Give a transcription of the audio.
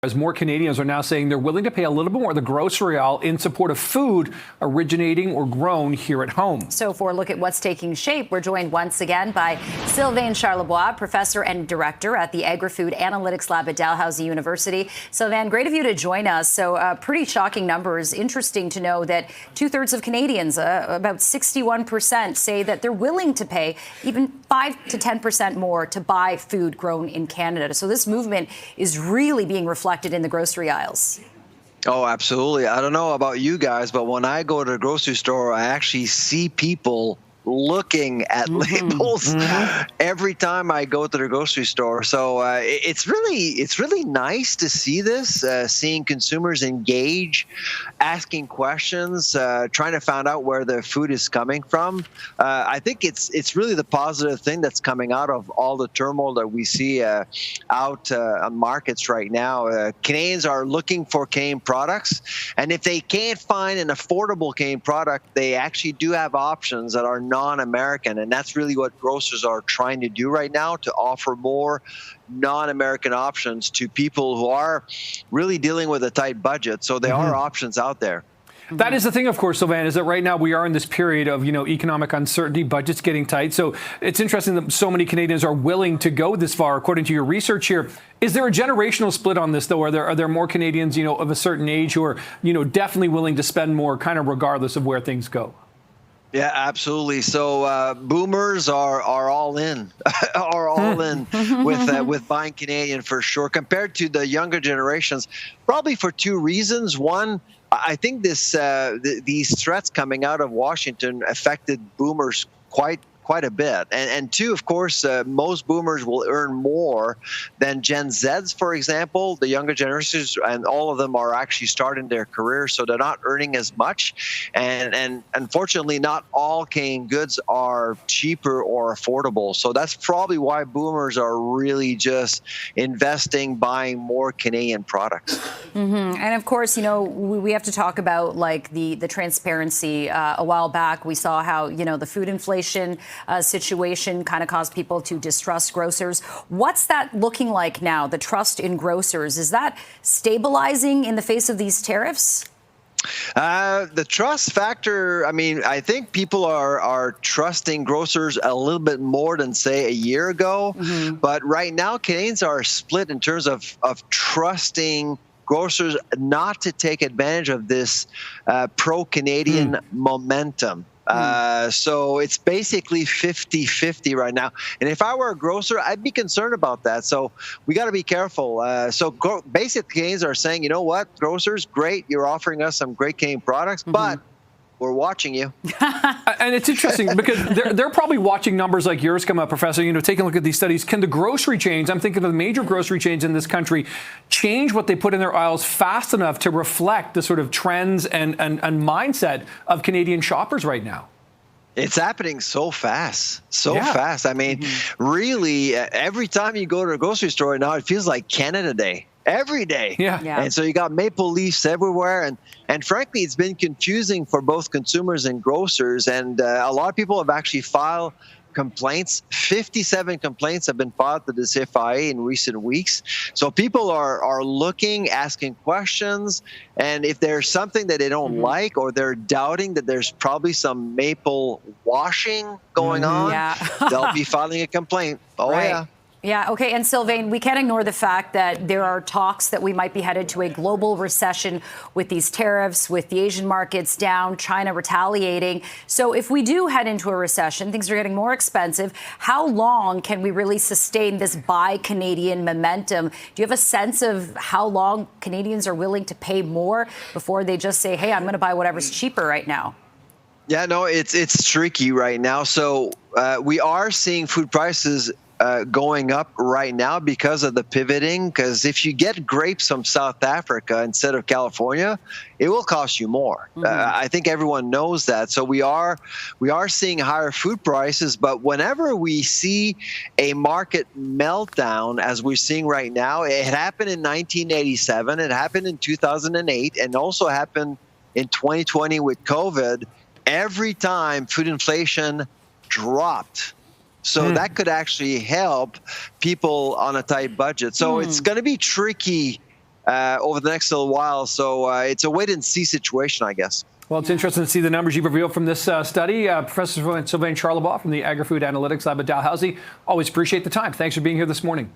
As more Canadians are now saying they're willing to pay a little bit more at the grocery aisle in support of food originating or grown here at home. So for a look at what's taking shape, we're joined once again by Sylvain Charlebois, professor and director at the Agri-Food Analytics Lab at Dalhousie University. Sylvain, great of you to join us. So pretty shocking numbers. Interesting to know that 2/3 of Canadians, about 61%, say that they're willing to pay even 5 to 10% more to buy food grown in Canada. So this movement is really being reflected in the grocery aisles. Oh, absolutely. I don't know about you guys, but when I go to the grocery store, I actually see people looking at labels every time I go to the grocery store. So it's really nice to see this, seeing consumers engage, asking questions, trying to find out where their food is coming from. I think it's really the positive thing that's coming out of all the turmoil that we see out on markets right now. Canadians are looking for Canadian products, and if they can't find an affordable Canadian product, they actually do have options that are non-American, and that's really what grocers are trying to do right now, to offer more non-American options to people who are really dealing with a tight budget. So there are options out there. That is the thing, of course, Sylvain, is that right now we are in this period of, economic uncertainty, budgets getting tight. So it's interesting that so many Canadians are willing to go this far, according to your research here. Is there a generational split on this, though? Are there more Canadians, of a certain age who are, definitely willing to spend more, kind of regardless of where things go? Yeah, absolutely. So boomers are all in, are all in with buying Canadian for sure, compared to the younger generations, probably for two reasons. One, I think these threats coming out of Washington affected boomers quite a bit. And two, of course, most boomers will earn more than Gen Zs, for example. The younger generations, and all of them are actually starting their career, so they're not earning as much. And unfortunately, not all Canadian goods are cheaper or affordable. So that's probably why boomers are really just investing, buying more Canadian products. And of course, we have to talk about like the transparency. A while back, we saw how, the food inflation situation kind of caused people to distrust grocers. What's that looking like now, the trust in grocers? Is that stabilizing in the face of these tariffs? The trust factor, I think people are trusting grocers a little bit more than, say, a year ago. But right now, Canadians are split in terms of trusting grocers not to take advantage of this pro-Canadian momentum. So it's basically 50-50 right now. And if I were a grocer, I'd be concerned about that. So we got to be careful. So basic Canadians are saying, you know what, grocers, great, you're offering us some great Canadian products, but we're watching you. And it's interesting because they're probably watching numbers like yours come up, Professor, taking a look at these studies. Can the grocery chains, I'm thinking of the major grocery chains in this country, change what they put in their aisles fast enough to reflect the sort of trends and mindset of Canadian shoppers right now? It's happening so fast, fast. Really, every time you go to a grocery store now, it feels like Canada Day. Every day. Yeah. And so you got maple leaves everywhere. And frankly, it's been confusing for both consumers and grocers. And a lot of people have actually filed complaints. 57 complaints have been filed to the CFIA in recent weeks. So people are looking, asking questions. And if there's something that they don't like, or they're doubting that there's probably some maple washing going on, they'll be filing a complaint. Oh, yeah. Yeah, okay. And Sylvain, we can't ignore the fact that there are talks that we might be headed to a global recession with these tariffs, with the Asian markets down, China retaliating. So if we do head into a recession, things are getting more expensive. How long can we really sustain this buy Canadian momentum? Do you have a sense of how long Canadians are willing to pay more before they just say, hey, I'm going to buy whatever's cheaper right now? Yeah, no, it's tricky right now. So we are seeing food prices going up right now because of the pivoting. Because if you get grapes from South Africa instead of California, it will cost you more. I think everyone knows that. So we are seeing higher food prices. But whenever we see a market meltdown, as we're seeing right now, it happened in 1987, it happened in 2008, and also happened in 2020 with COVID. Every time food inflation dropped. So that could actually help people on a tight budget. So it's going to be tricky over the next little while. So it's a wait-and-see situation, I guess. Well, it's interesting to see the numbers you've revealed from this study. Professor Sylvain Charlebois from the Agri-Food Analytics Lab at Dalhousie. Always appreciate the time. Thanks for being here this morning.